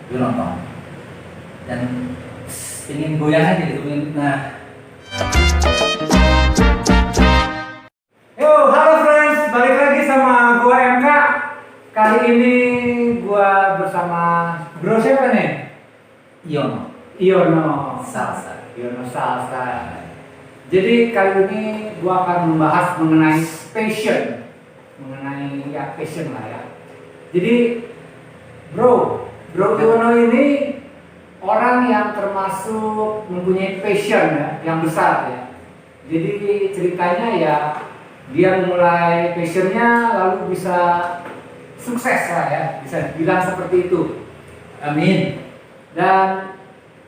gue nonton dan ingin goyang aja gitu. Nah, Yo, halo friends, balik lagi sama gua MK. Kali ini gua bersama bro siapa nih? Yono Iono Salsa. Iono Salsa. Jadi kali ini gua akan membahas mengenai passion, mengenai ya passion lah ya. Jadi bro Iono ini orang yang termasuk mempunyai passion ya, yang besar ya. Jadi ceritanya ya dia mulai passionnya lalu bisa sukses lah ya, bisa dibilang seperti itu. Amin. Dan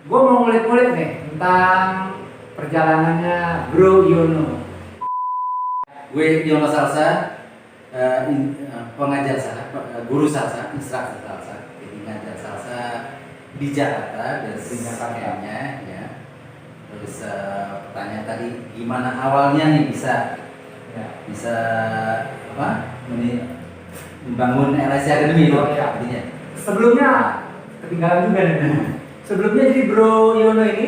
gue mau ngulik-ngulik nih tentang perjalanannya Bro Yono. Gue Yono Salsa, pengajar salsa, guru salsa, instruktur salsa. Jadi ngajar salsa di Jakarta, dan Di Jakarta. ya. Terus pertanyaan tadi gimana awalnya nih bisa apa? Membangun LSI Academy itu Oh, iya. artinya. Sebelumnya ketinggalan juga nih. Sebelumnya jadi Bro Yono ini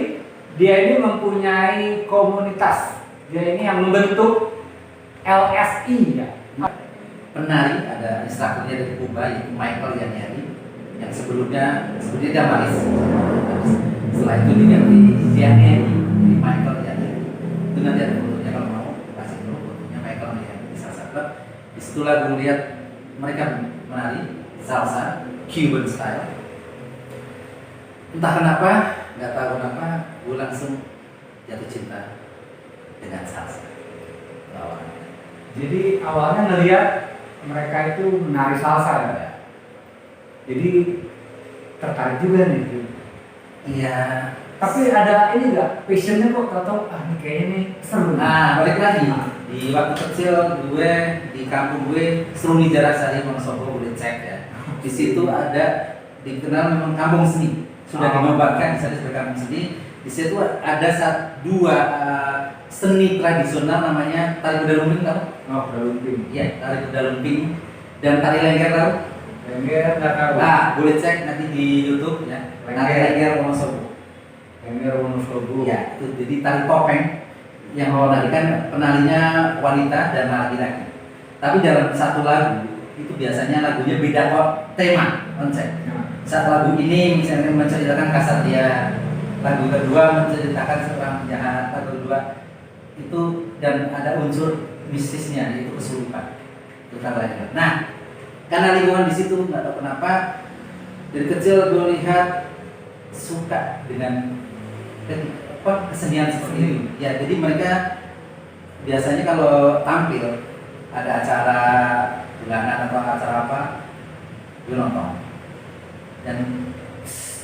dia ini mempunyai komunitas. Dia ini yang membentuk LSI ya. Penari ada instrukturnya dari Kuba, yaitu Michael Yaniari, yang sebelumnya dia Malis. Setelah itu diganti Yaniari jadi Michael Yaniari. Itu nanti ada fotonya kalau mau kasih dulu fotonya Michael Yaniari di salsa club. Disitulah gue lihat mereka menari salsa Cuban style. Entah kenapa, nggak tahu kenapa, gue langsung jatuh cinta dengan salsa. Lawan. Jadi awalnya ngelihat mereka itu menari salsa ya. Jadi tertarik juga nih. Iya. Tapi ada ini enggak passionnya kok atau ini kayaknya nih seru. Nah, balik lagi di waktu kecil gue di kampung gue Seruni Jarak Sari Wonosobo, boleh cek ya. Di situ ada dikenal memang kampung seni, sudah dinobatkan misalnya sebagai kampung seni. Di situ ada dua seni tradisional namanya tari kuda lumping, tahu? Oh, udah lumping. Iya, tari kuda lumping dan tari lengger, tahu? Lengger enggak tahu. Nah, boleh cek nanti di YouTube ya. Tari lengger Wonosobo. Lengger Wonosobo. Ya, itu jadi tari topeng yang menarikan penarinya wanita dan laki-laki. Tapi dalam satu lagu itu biasanya lagunya beda kok tema konsep. Saat lagu ini misalnya menceritakan Kasatria, lagu kedua menceritakan seorang penjahat, lagu kedua itu dan ada unsur mistisnya yaitu kesurupan. Itu tari lengger. Nah, karena lingkungan di situ nggak tahu kenapa dari kecil gue lihat suka dengan kesenian seperti ini. Ya, jadi mereka biasanya kalau tampil ada acara bulanan atau acara apa, gue nonton dan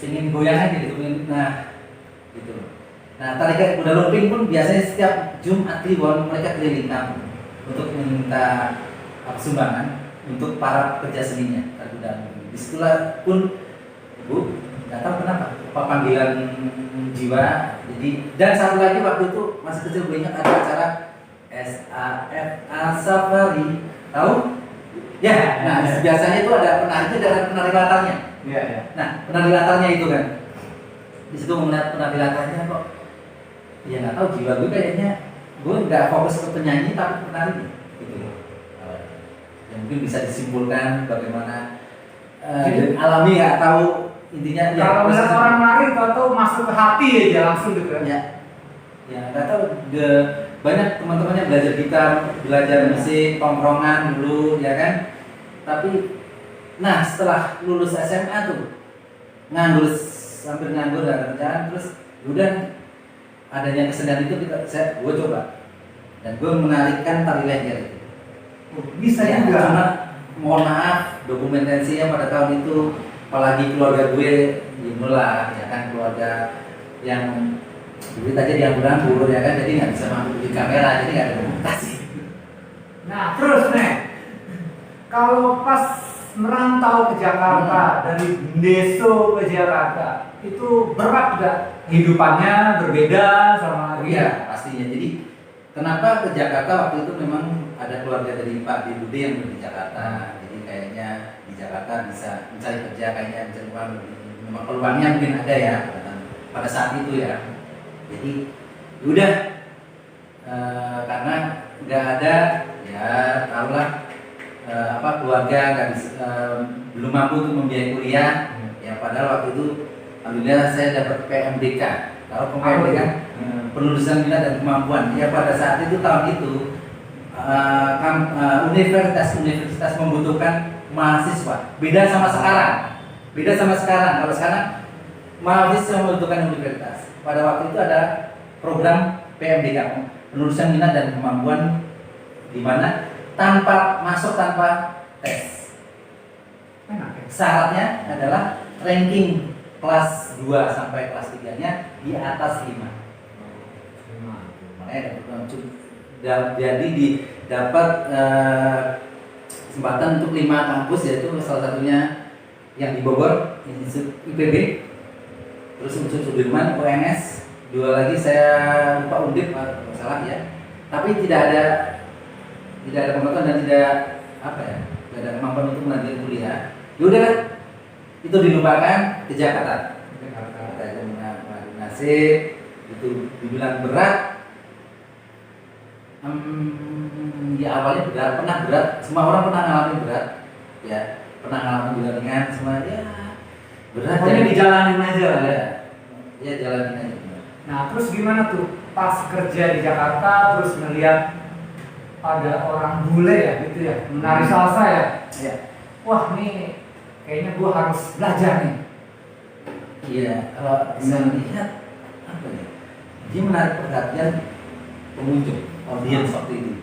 ingin goyang aja gitu. Nah, gitu. Nah, tari kuda lumping pun biasanya setiap Jumat Kliwon mereka keliling kampung untuk meminta sumbangan untuk para pekerja seninya tari kuda lumping. Disitulah pun Bu, nggak tahu kenapa apa panggilan jiwa. Jadi dan satu lagi waktu itu masih kecil gue ingat ada acara SAFA Safari, tahu? Ya, nah biasanya itu ada penari dan penari latarnya. Iya, ya. Nah penari latarnya itu kan, di situ melihat penari latarnya kok, ya nggak tahu jiwa gue kayaknya gue nggak fokus ke penyanyi tapi penari gitu. Yang mungkin bisa disimpulkan bagaimana alami nggak tahu. Intinya Kalau melihat orang menari atau masuk ke hati aja langsung gitu kan. Ya nggak tahu banyak teman-temannya belajar gitar, belajar musik, tongkrongan dulu ya kan. Tapi nah setelah lulus SMA tuh nganggur, hampir nganggur dan kerjaan, terus udah adanya kesenian itu gue coba dan gue mengalihkan tari lengger itu. Bisa Ya, juga. cuma mohon maaf dokumentasinya pada tahun itu, apalagi keluarga gue dimulai ya kan, keluarga yang duit aja dianggur-anggur ya kan, jadi nggak bisa mampu di kamera, jadi nggak ada dokumentasi. Nah, terus nih, kalau pas merantau ke Jakarta dari Deso ke Jakarta, itu berat nggak kehidupannya, berbeda sama Iya pastinya. Jadi kenapa ke Jakarta waktu itu memang ada keluarga dari Pak Bibude yang di Jakarta, jadi kayaknya di Jakarta bisa mencari kerja, kayaknya mencari uang lebih memang peluangnya mungkin ada ya pada saat itu ya. Jadi udah karena nggak ada ya tahulah keluarga nggak bisa, belum mampu untuk membiayai kuliah ya, padahal waktu itu alhamdulillah saya dapat PMDK. Kalau PMDK penelusuran minat dan kemampuan ya, pada saat itu tahun itu universitas membutuhkan mahasiswa. Beda sama sekarang. Kalau sekarang mahasiswa membutuhkan universitas. Pada waktu itu ada program PMDK, penelusuran minat dan kemampuan, di mana tanpa tes. Syaratnya adalah ranking kelas 2 sampai kelas 3-nya di atas 5. Makanya jadi dapat kesempatan untuk 5 kampus, yaitu salah satunya yang di Bogor, Institut IPB, terus Institut Sudirman, UNS, 2 lagi saya lupa, Undip kalau salah ya. Tapi tidak ada pengetahuan dan tidak ada kemampuan untuk melanjutkan kuliah. Yaudah kan, itu dilupakan, ke Jakarta. Kita mengadu nasib, itu dibilang berat. Ya awalnya berat, semua orang pernah ngalamin berat, ya pernah ngalamin juga ringan, semua ya berat. Pokoknya dijalanin aja lah ya. Ya jalanin aja. Nah terus gimana tuh pas kerja di Jakarta, terus melihat ada orang bule ya gitu ya, menari salsa ya. Ya. Wah nih kayaknya gua harus belajar nih. Iya, kalau saya melihat dia menarik perhatian pengunjung, audiens waktu itu.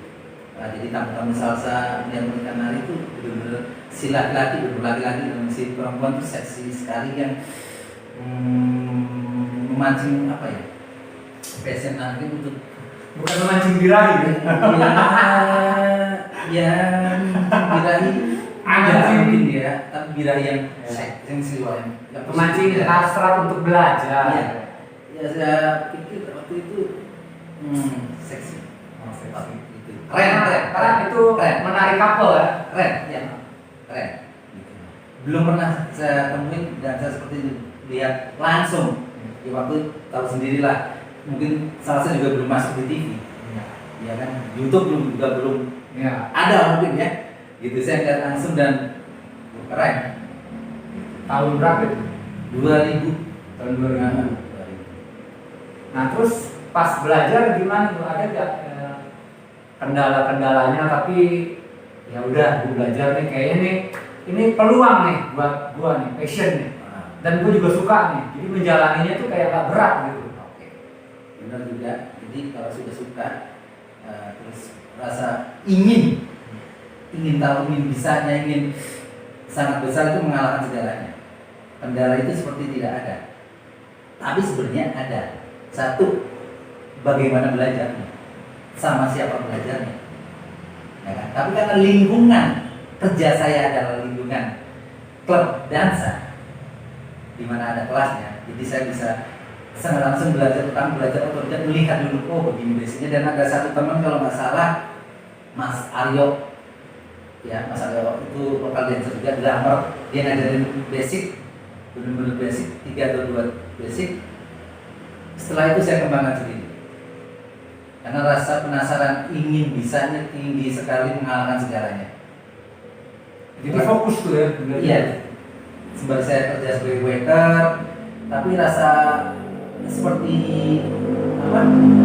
Nah, jadi tamu-tamu salsa yang mereka nari itu benar-benar si laki-laki dan si perempuan itu seksi sekali, yang memancing passion nanti untuk Bukan memancing birahi ya birahi ada mungkin ya, tapi birahi yang sensual, yang memancing hasrat untuk belajar. Ya saya pikir waktu itu seksi. Karena itu menarik couple ya. Keren. Belum pernah saya temuin dan saya seperti itu lihat langsung. Ya waktu tahu sendirilah. Mungkin salsa juga belum masuk di TV. Ya kan, YouTube juga belum ada mungkin ya. Gitu saya lihat langsung dan keren. Tahun berapa itu? 2000. Tahun 2000. Nah terus pas belajar gimana tuh, ada gak kendala-kendalanya? Tapi ya udah gue belajar nih, kayaknya nih ini peluang nih buat gue nih, passion nih, dan gue juga suka nih, jadi menjalaninya tuh kayak gak berat gitu. Oke, benar juga. Jadi kalau sudah suka terus rasa ingin tahu, ingin bisanya, ingin sangat besar, itu mengalahkan segalanya. Kendala itu seperti tidak ada, tapi sebenarnya ada. Satu, bagaimana belajarnya, sama siapa belajarnya, ya kan? Tapi karena lingkungan kerja saya adalah lingkungan klub dansa, di mana ada kelasnya, jadi saya bisa sangat langsung belajar otodidak, melihat dulu begini basicnya. Dan ada satu teman kalau nggak salah, Mas Aryo, ya Mas Aryo itu vokal dancer juga, drummer, dia ngajarin basic, benar-benar basic, 3 atau 2 basic. Setelah itu saya kembangkan sendiri, karena rasa penasaran, ingin bisanya tinggi sekali, mengalahkan segalanya. Jadi fokus tuh ya. Iya, sembari saya kerja sebagai waiter, tapi rasa seperti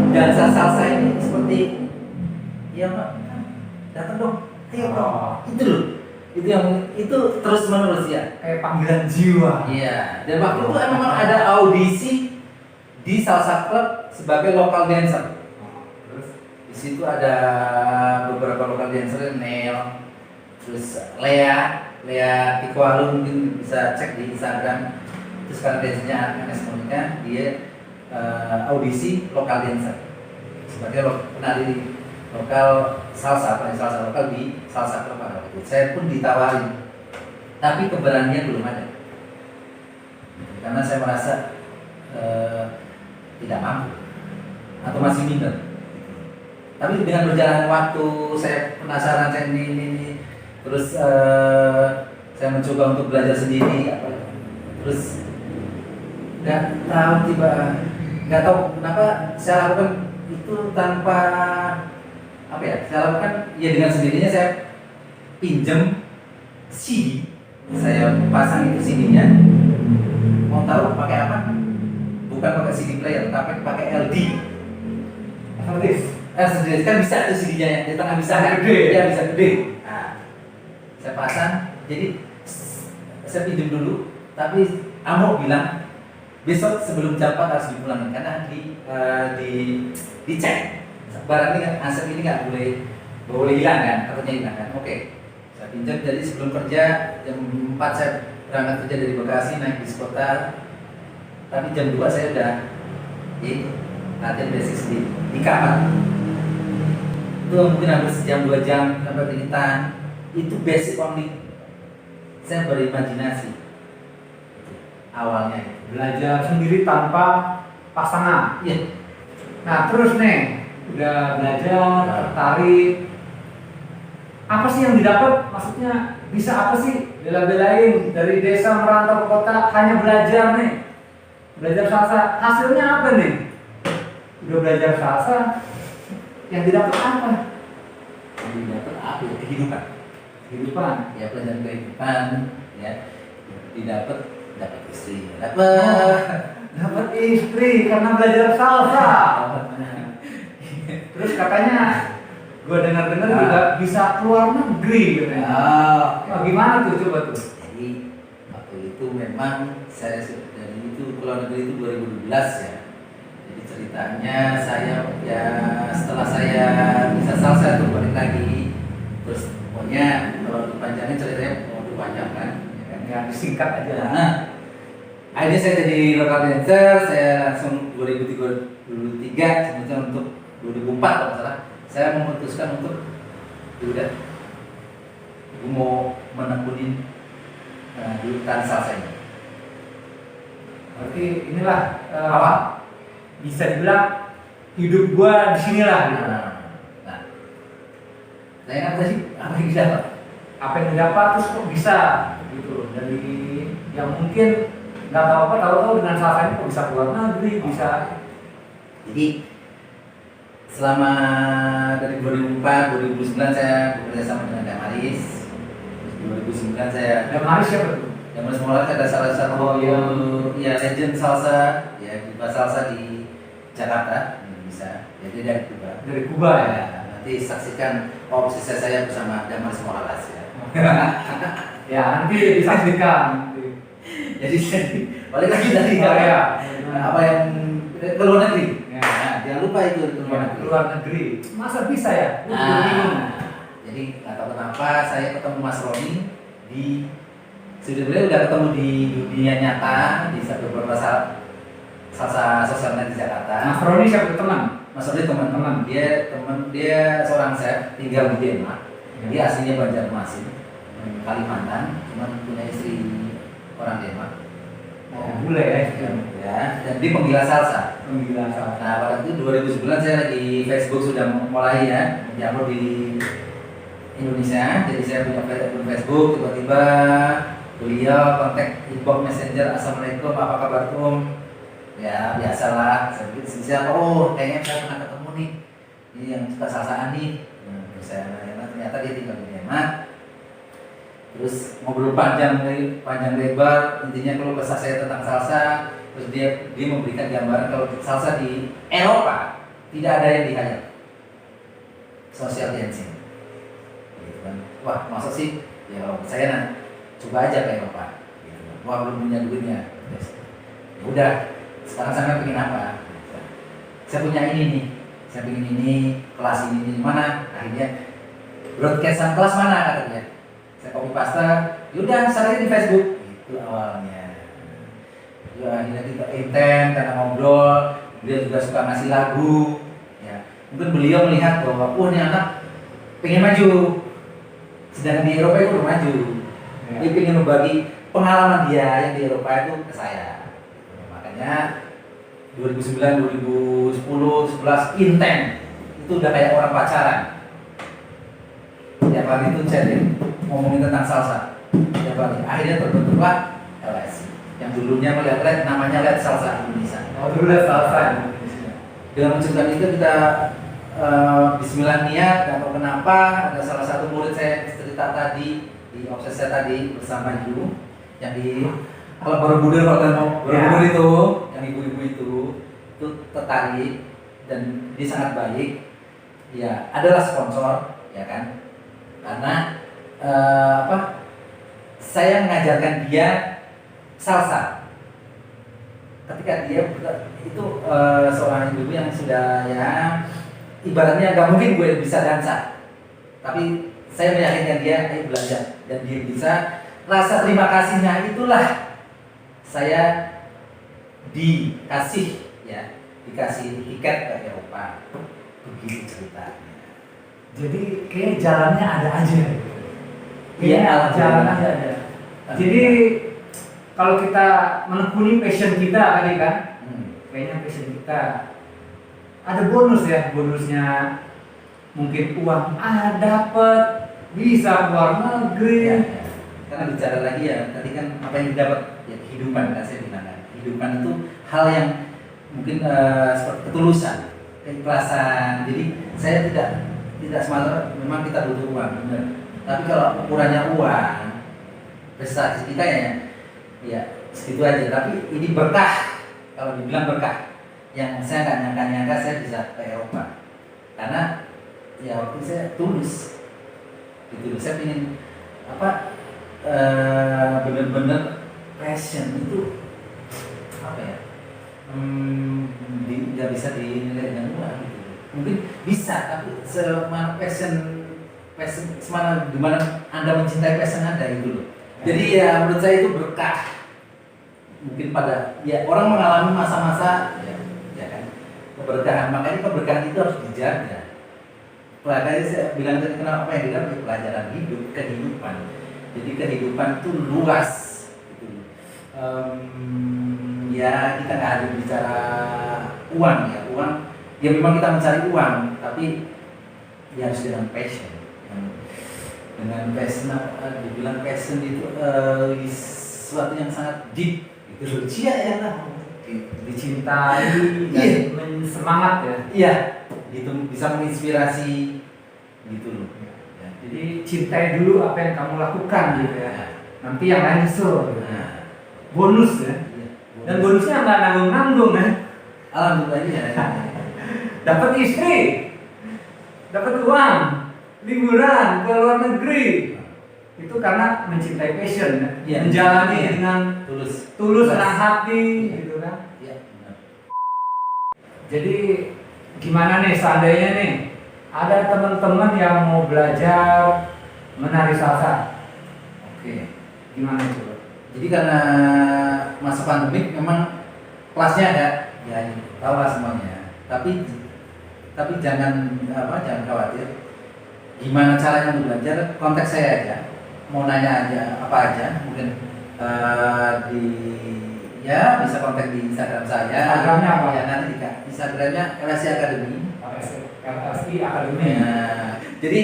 dansa salsa ini seperti ya Pak, datang dong, ayo dong, itu terus menerus ya, kayak panggilan jiwa. iya. Dan waktu itu memang ada audisi di salsa club sebagai local dancer. Terus di situ ada beberapa local dancer, Nel, terus Lea Tikualu, mungkin bisa cek di Instagram. Terus sekarang dancernya Agnes Monica, dia audisi local dancer sebagai penari lokal salsa, penari salsa lokal di salsa club pada waktu itu. Saya pun ditawarin, tapi keberanian belum ada, karena saya merasa tidak mampu atau masih minder. Tapi dengan berjalan waktu, saya penasaran, saya ini terus saya mencoba untuk belajar sendiri, terus nggak tahu kenapa saya lakukan itu tanpa apa ya, saya lakukan ya dengan sendirinya. Saya pinjam CD, saya pasang itu CD-nya. Mau tahu pakai apa? Bukan pakai CD player, tapi pakai LD. LD kan bisa tuh CD-nya ya, di tengah bisa kan? Gede. Ya bisa gede. Nah, saya pasang, jadi saya pinjam dulu, tapi Amo bilang besok sebelum jam 4 harus dipulangin karena dicek barang ini aset ini nggak boleh hilang kan, takutnya hilang kan. Oke, saya pinjam, jadi sebelum kerja jam 4 saya berangkat kerja dari Bekasi naik bis kota, tapi jam 2 saya udah latihan basic di kamar. Itu mungkin hampir sejam 2 jam sampai pinitan. Itu basic only, saya berimajinasi awalnya. Belajar sendiri tanpa pasangan. Iya. Nah terus nih, udah belajar, tertarik. Apa sih yang didapat? Maksudnya bisa apa sih? Bela-belain dari desa merantau ke kota hanya belajar nih. Belajar salsa. Hasilnya apa nih? Udah belajar salsa, yang didapat apa? Yang didapat apa? Kehidupan. Kehidupan. Ya pelajaran kehidupan. Ya, didapat istri, dapat istri karena belajar salsa. Terus katanya gue dengar-dengar juga bisa keluar negeri katanya. Oh, gimana tuh, coba tuh? Jadi waktu itu memang saya dari itu keluar negeri itu 2012 ya. Jadi ceritanya saya ya setelah saya bisa salsa tuh balik lagi. Terus pokoknya kalau dipanjangin ceritanya mau dipanjang kan? Ya disingkat aja. Nah, akhirnya saya jadi local dancer, saya langsung 2003 kemudian untuk 2004 kalau nggak salah, saya memutuskan untuk udah gue mau menekunin di tari salsa ini. Berarti inilah apa? Bisa dibilang hidup gua di sinilah. Gitu. Nah, saya ingat tadi apa yang didapat? Apa yang didapat terus kok bisa gitu dari yang mungkin nggak tahu apa tahu dengan salsa ini kok bisa keluar negeri bisa. Jadi selama dari 2004 2009 saya bekerja sama dengan Damaris. 2009 saya Damaris siapa tuh? Damaris Morat ada salah satu ya legend salsa ya diva salsa di Jakarta Indonesia. Jadi dari Kuba. Dari Kuba ya. Nanti saksikan obsesi saya bersama Damaris Morales ya. Ya nanti disaksikan. Jadi balik lagi dari Korea. apa yang ke luar negeri. Ya. Nah, jangan lupa itu ke Luar negeri. Masa bisa ya? Jadi nggak tahu kenapa saya ketemu Mas Roni di sebenarnya udah ketemu di dunia nyata di beberapa salsa sosial di Jakarta. Mas Roni siapa teman? Mas Roni teman-teman. Dia seorang chef tinggal di Denmark. Dia aslinya Banjarmasin, Kalimantan, cuman punya istri orang Denmark. Oh, bule ya. Ya, dan dia penggila salsa. Penggila salsa. Nah, pada itu 2009 saya lagi Facebook sudah mulai ya, diupload di Indonesia. Jadi saya punya akun Facebook, tiba-tiba beliau kontak inbox messenger, assalamualaikum, apa kabar ya biasalah. Saya bikin siapa? Oh, kayaknya saya pernah ketemu nih. Ini yang suka salsaan nih. Terus saya nanya, ternyata dia tinggal di Denmark. Terus ngobrol panjang lebar, intinya kalau kesah saya tentang salsa. Terus dia memberikan gambaran kalau salsa di Eropa tidak ada yang dihayal social dancing gitu kan. Wah masa sih ya kalau saya coba aja ke Eropa gitu. Wah belum punya duitnya ya udah sekarang saya pengen apa, saya punya ini nih, saya pengen ini kelas ini di mana, akhirnya broadcastan kelas mana katanya. Saya copy paste, yaudah saya di Facebook itu awalnya. Ya akhirnya kita intent karena ngobrol, beliau juga suka ngasih lagu. Ya mungkin beliau melihat bahwa ini anak pengen maju, sedangkan di Eropa itu udah maju. Ya. Dia pengen berbagi pengalaman dia yang di Eropa itu ke saya. Makanya 2009, 2010, 11 intent itu udah kayak orang pacaran. Tiap hari itu chatting ngomongin tentang salsa. Tiap hari. Akhirnya terbentuklah LSI. yang dulunya melihat namanya Led Salsa Indonesia. Oh, dulu Led Salsa. Dengan menciptakan itu kita Bismillah niat, nggak tahu kenapa ada salah satu murid saya cerita tadi di obses saya tadi bersama ibu yang di kalau Borobudur Borobudur itu yang ibu-ibu itu tertarik dan dia sangat baik ya adalah sponsor ya kan karena saya mengajarkan dia salsa ketika dia itu seorang ibu yang sudah ya ibaratnya gak mungkin gue bisa dansa tapi saya meyakinkan dia ayo belajar dan dia bisa rasa terima kasihnya itulah saya dikasih tiket ke Eropa begitu ceritanya. Jadi kayak jalannya ada aja. Iya, jalan ada. Jadi kalau kita menekuni passion kita tadi kan, kayaknya passion kita ada bonus ya, bonusnya mungkin uang dapat bisa keluar negeri. Ya. Karena bicara lagi ya, tadi kan apa yang didapat ya kehidupan kan saya bilang kan. Kehidupan itu hal yang mungkin seperti ketulusan, keikhlasan. Jadi saya tidak semata memang kita butuh uang, benar. Tapi kalau ukurannya uang, prestasi kita ya segitu aja. Tapi ini berkah, kalau dibilang berkah. Yang saya nggak nyangka saya bisa ke Eropa. Karena ya waktu saya tulus, gitu. Saya ingin benar-benar passion itu apa ya? Tidak bisa dinilai dengan uang gitu. Mungkin bisa, tapi semana passion semana dimana Anda mencintai passion Anda itu loh. Jadi ya menurut saya itu berkah. Mungkin pada ya orang mengalami masa-masa ya kan keberkahan, makanya keberkahan itu harus dijaga. Makanya saya bilang tadi kenapa yang didapat pelajaran hidup, kehidupan. Jadi kehidupan itu luas gitu. Ya kita nggak ada bicara uang ya, uang ya memang kita mencari uang, tapi ya harus dengan passion. Dengan passion, dibilang passion itu sesuatu yang sangat deep gitu loh. Ya lah, dicintai dan semangat ya. Iya, gitu bisa menginspirasi gitu loh. Ya. Jadi cintai dulu apa yang kamu lakukan gitu ya. Nanti yang lain nyusul. Gitu. Bonus ya. Dan bonusnya nggak nanggung-nanggung kan? Alhamdulillah ya. Dapat istri, dapat uang, liburan ke luar negeri. Itu karena mencintai passion ya. Menjalani dengan tulus senang hati gitu kan. Iya, benar. Jadi gimana nih seandainya nih ada teman-teman yang mau belajar menari salsa. Oke. Gimana coba? Jadi karena masa pandemik memang kelasnya ada, ya tahu lah semuanya. Tapi jangan khawatir. Gimana caranya untuk belajar? Kontak saya aja. Mau nanya aja apa aja, mungkin bisa kontak di Instagram saya. Instagramnya apa? Ya nanti Instagramnya LSI Academy. LSI Academy. Nah, jadi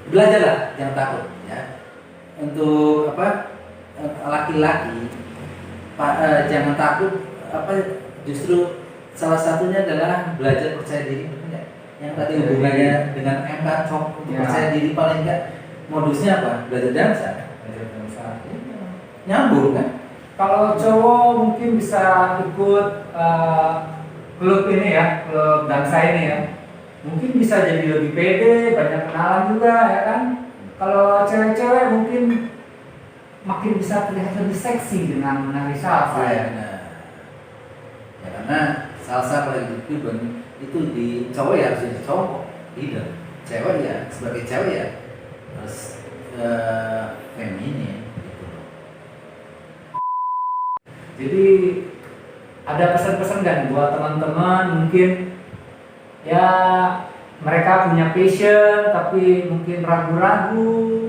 belajarlah, jangan takut ya. Untuk laki-laki jangan takut justru salah satunya adalah belajar percaya diri benar. Yang tadi hubungannya dengan empath percaya diri paling enggak modusnya apa? Belajar dansa. Nyambung kan? Kalau cowok mungkin bisa ikut klub ini ya, klub dansa ini ya. Mungkin bisa jadi lebih pede, banyak kenalan juga ya kan. Kalau cewek-cewek mungkin makin bisa terlihat lebih seksi dengan menari salsa ya. Ya karena salsa apalagi itu di cowok ya harus jadi cowok, leader. Cewek ya sebagai cewek ya harus feminin gitu. Jadi ada pesan-pesan kan buat teman-teman mungkin ya mereka punya passion tapi mungkin ragu-ragu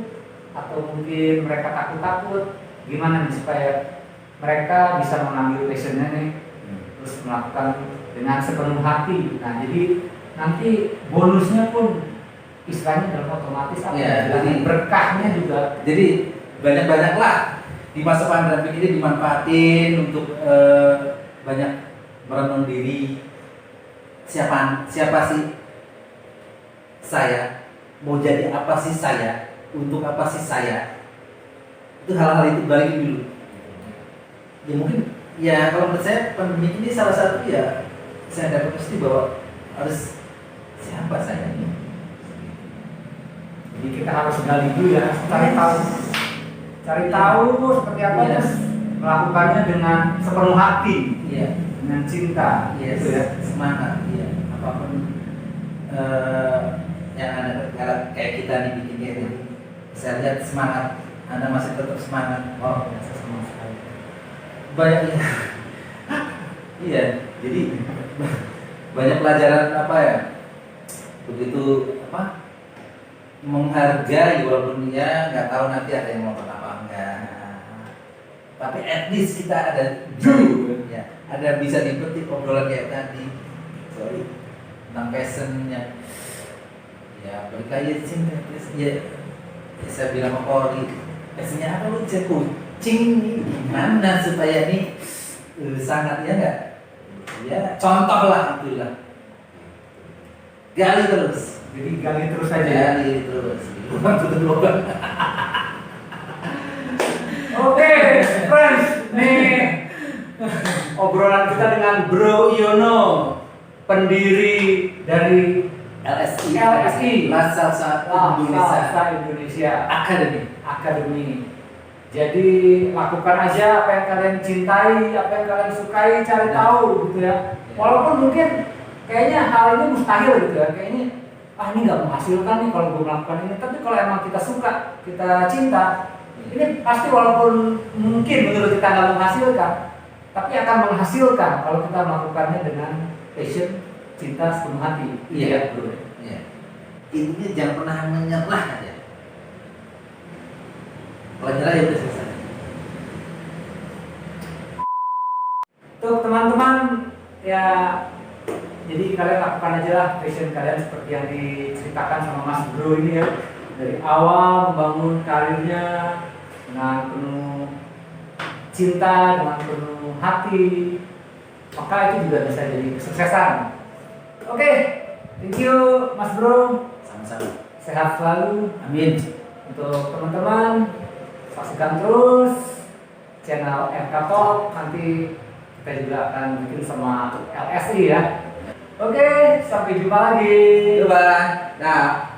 atau mungkin mereka takut-takut, gimana nih supaya mereka bisa mengambil passionnya nih terus melakukan dengan sepenuh hati. Nah jadi nanti bonusnya pun istilahnya dalam otomatis ya, jadi berkahnya juga. Jadi banyak-banyaklah di masa pandemi ini dimanfaatin untuk banyak merenung diri. Siapa sih saya, mau jadi apa sih saya, untuk apa sih saya, itu hal-hal itu balikin dulu. Ya mungkin ya kalau menurut saya pandemi ini salah satu ya saya dapat pasti bahwa harus siapa saya ini. Jadi kita harus gali dulu ya, cari tahu seperti apa, Yes. terus melakukannya dengan sepenuh hati, Iya. dengan cinta, Yes. gitu ya. Semangat, ya apapun yang ada kayak kita nih bikin kayak ini, saya lihat semangat Anda masih tetap semangat. Wow, biasa semua sekali. Banyak ya. Iya, jadi banyak pelajaran apa ya, begitu apa, menghargai walaupun ya nggak tahu nanti ada yang mau apa enggak, tapi at least kita ada dulu ya, ada bisa dipetik obrolan kayak tadi, sorry, tentang passionnya ya, balik lagi cinta ya, saya bilang sama Kori, passionnya apa, lu cek kucing nih gimana supaya nih sangat ya enggak ya, contoh lah itulah, gali terus. Jadi gali terus aja ya. Gali terus. Tutup lubang. Oke, friends, nih obrolan kita dengan Bro Yono, pendiri dari LSI, Salsa Indonesia Academy. Jadi lakukan aja apa yang kalian cintai, apa yang kalian sukai, cari tahu gitu ya. Walaupun mungkin kayaknya hal ini mustahil gitu ya, kayaknya ini nggak menghasilkan nih kalau gue melakukan ini. Tapi kalau emang kita suka, kita cinta, ini pasti walaupun mungkin menurut kita nggak menghasilkan, tapi akan menghasilkan kalau kita melakukannya dengan passion, cinta sepenuh hati. Iya, bro. Iya. Intinya jangan pernah menyerah aja. Kalau nyerah ya udah selesai. Untuk teman-teman ya, jadi kalian lakukan aja lah passion kalian seperti yang diceritakan sama Mas Bro ini ya. Dari awal membangun karirnya dengan penuh cinta, dengan penuh hati, maka itu juga bisa jadi kesuksesan. Oke, thank you Mas Bro. Sama-sama. Sehat selalu. Amin. Untuk teman-teman, saksikan terus channel RK Talk. Nanti kita juga akan bikin sama LSI ya. Oke, sampai jumpa lagi. Coba. Nah.